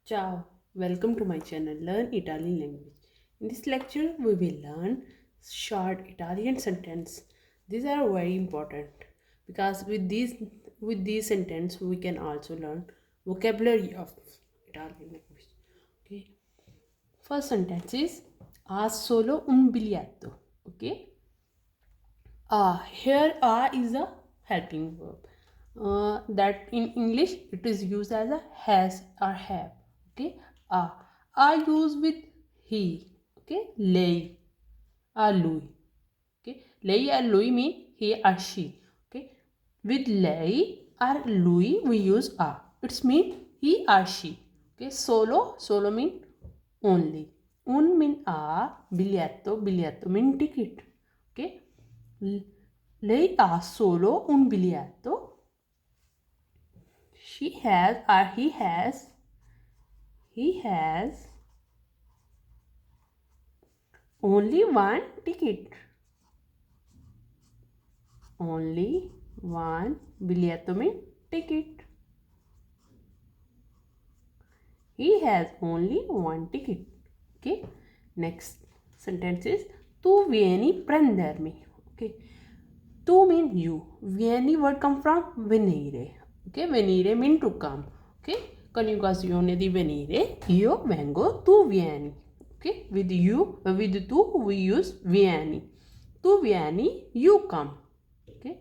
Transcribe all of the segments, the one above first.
Ciao, welcome to my channel Learn Italian Language. In this lecture, we will learn short Italian sentence. These are very important because with these sentence we can also learn vocabulary of Italian language. Okay. First sentence is ha solo un biglietto. Okay. Here is a helping verb. That in English it is used as a has or have. Okay, are used with he. Okay, lei or lui. Okay, lei or lui mean he or she. Okay, with lei or lui we use a. It's mean he or she. Okay, solo mean only. Un mean biglietto mean ticket. Okay, lei ha solo un biglietto. She has or he has only one ticket. Only one biglietto mean ticket. He has only one ticket. Okay. Next sentence is tu vieni prendermi. Okay. Tu mean you. Vieni word come from venire. Ok, venire mean to come. Ok, coniugazione di venire. Io vengo, tu vieni. Ok, with you, with tu we use vieni. Tu vieni, you come. Ok,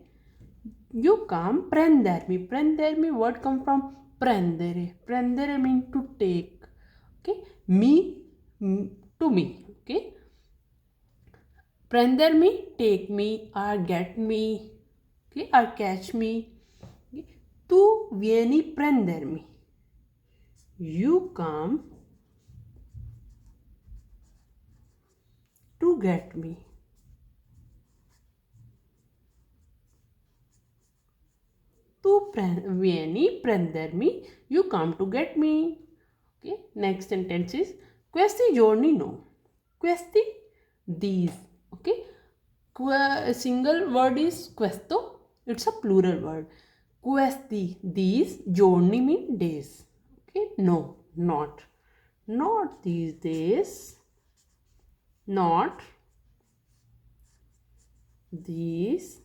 you come, prendermi. Prendermi word come from prendere. Prendere mean to take. Ok, me, to me. Ok, prendermi, take me or get me. Okay, or catch me. Okay. Tu vieni prendermi. You come to get me. Tu vieni prendermi. You come to get me. Okay. Next sentence is questi giorni no. Questi, these. Okay. Single word is questo. It's a plural word. Questi, these. Giorni mean days. Okay. No, not. Not these days. Not these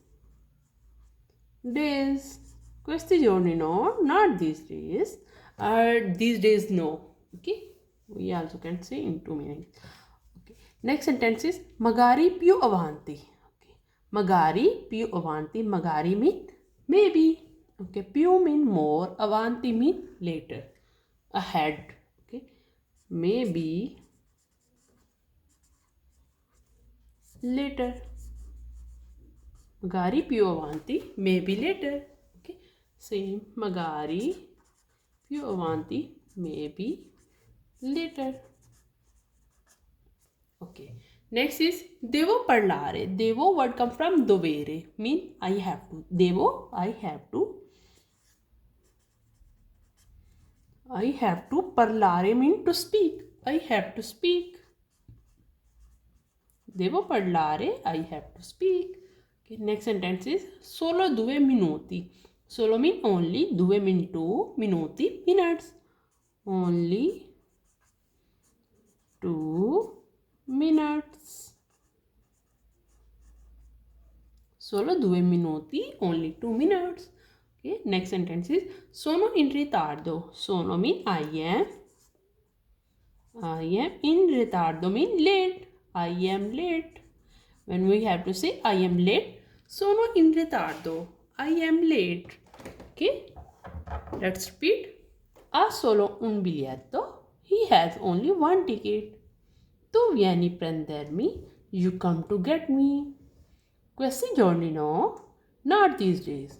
days. Questi giorni no, not these days. These days no. Okay, we also can say in 2 minutes. Okay, next sentence is magari più avanti. Okay, magari più avanti. Magari mean maybe. Okay, più mean more, avanti mean later, ahead. Okay, maybe later. Magari più avanti, maybe later. Okay, same. Magari più avanti, maybe later. Okay, next is devo parlare. Devo word come from dovere, mean I have to. Devo, I have to. I have to. Parlare mean to speak. I have to speak. Devo parlare, I have to speak. Okay, next sentence is solo 2 minuti. Solo mean only, 2 mean 2, minuti, minutes. Only 2 minutes. Solo 2 minuti, only 2 minutes. Okay, next sentence is sono in ritardo. Sono mean I am. I am in ritardo mean late. I am late. When we have to say I am late, sono in ritardo. I am late. Okay, let's repeat. Ha solo un biglietto. He has only one ticket. Tu vieni prendermi. You come to get me. Questi giorni no, not these days.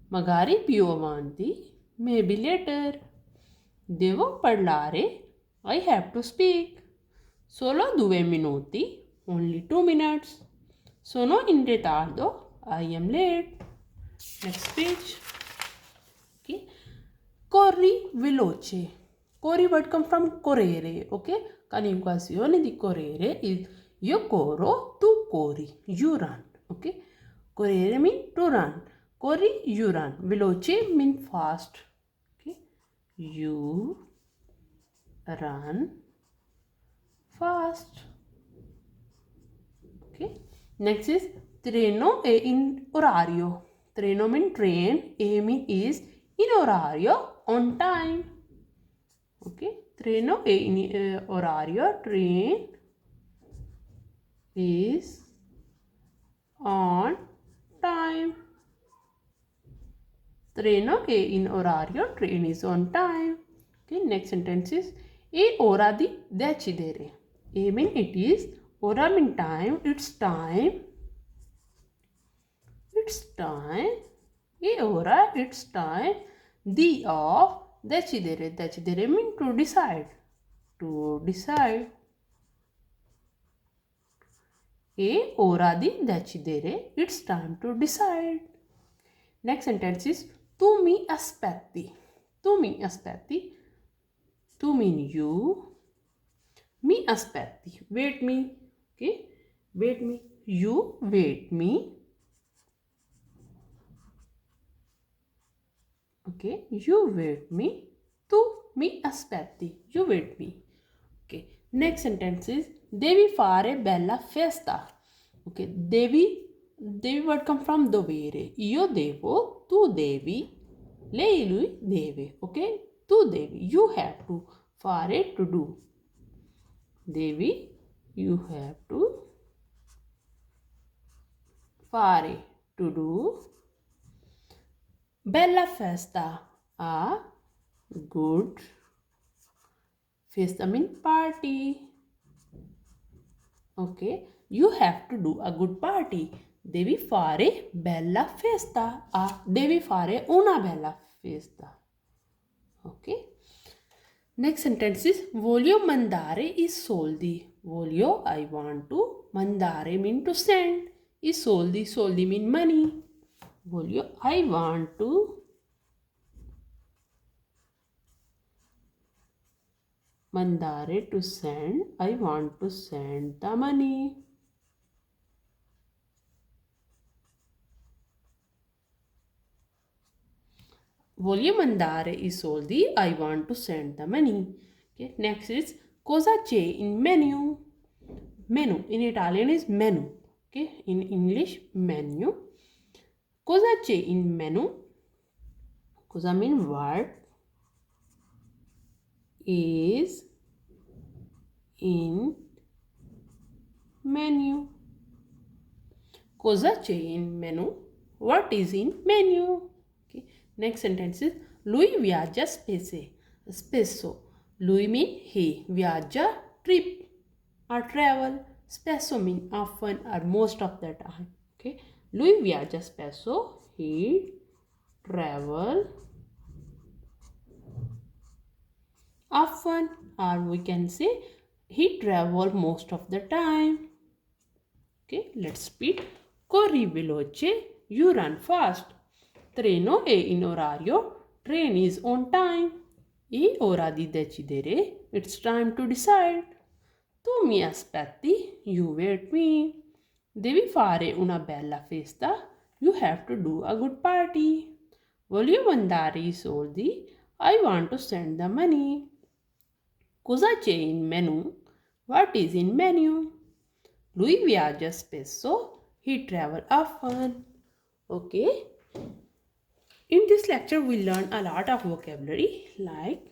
Magari più avanti, maybe later. Devo parlare. I have to speak. Solo 2 minuti, only 2 minutes. Sono in ritardo. I am late. Next page. Okay. Corri veloce. Corri word come from correre. Okay. Coniugazione di correre is io corro, tu corri. You run. Okay. Correre mean to run. Corri, you run. Veloce mean fast. Okay. You run fast. Okay. Next is treno è in orario. Treno mean train, a mean is, in orario, on time. Okay. Treno è in orario, train is on time. Treno è in orario, train is on time. Okay, next sentence is è ora di decidere. A mean it is, ora mean time, it's time. It's time. È ora, it's time. Di of decidere. Decidere mean to decide. To decide. È ora di decidere. It's time to decide. Next sentence is tu mi aspetti. Tu mi aspetti. Tu mean you. Mi aspetti. Wait me. Okay. Wait me. You wait me. Okay. You wait me. Tu mi aspetti. You wait me. Okay. Next sentence is devi fare bella festa. Okay. Devi word come from dovere. Io devo, tu devi, lei lui deve. Okay. Tu devi. You have to. Fare to do. Devi, you have to. Fare to do. Bella festa. A good festa mean party. Okay, you have to do a good party. Devi fare bella festa. Devi fare una bella festa. Ok. Next sentence is voglio mandare i soldi. Voglio, I want to. Mandare mean to send. I soldi, soldi mean money. Voglio, I want to. Mandare to send. I want to send the money. Voglio mandare i soldi. I want to send the money. Okay. Next is cosa c'è in menu. Menu in Italian is menu. Okay. In English menu. Cosa c'è in menu? Cosa mean what is in menu. Cosa c'è in menu? What is in menu? Okay. Next sentence is lui viaggia spesso. Lui mean he. Viaggia trip or travel. Spesso mean often or most of the time. Okay. Lui viaggia spesso. He travel often, or we can say he travel most of the time. Okay, let's repeat. Corri veloce, you run fast. Treno è in orario, train is on time. È ora di decidere, it's time to decide. Tu mi aspetti, you wait me. Devi fare una bella festa, you have to do a good party. Voglio mandare i soldi, I want to send the money. Cosa c'è in menu? What is in menu? Lui viaggia spesso, he travel often. Okay. In this lecture, we learn a lot of vocabulary like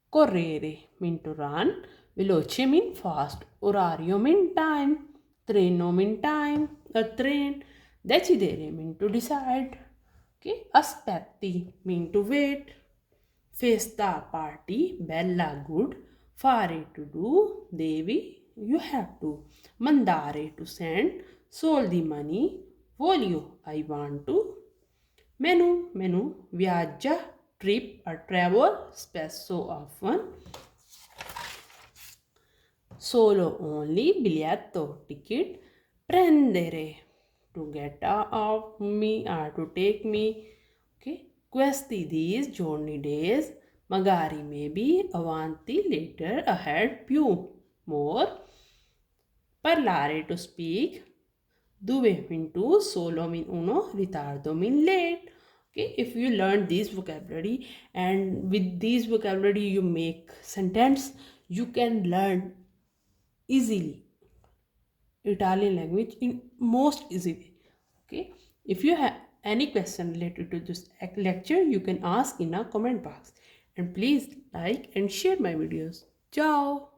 correre mean to run, veloce mean fast, orario mean time, treno mean time, a train, decidere mean to decide. Okay. Aspetti mean to wait, festa party, bella good, fare to do, devi you have to, mandare to send, soldi money, voglio I want to, menu viaggia trip or travel spesso often, solo only biglietto ticket, prendere to get off me or to take me. Okay. Questi these giorni days, magari maybe, avanti later, ahead più more, parlare to speak, due mean two, solo mean uno, ritardo mean late, Okay, if you learn this vocabulary and with this vocabulary you make sentence, you can learn easily Italian language in most easy way. Okay, if you have any question related to this lecture, you can ask in a comment box, and please like and share my videos. Ciao.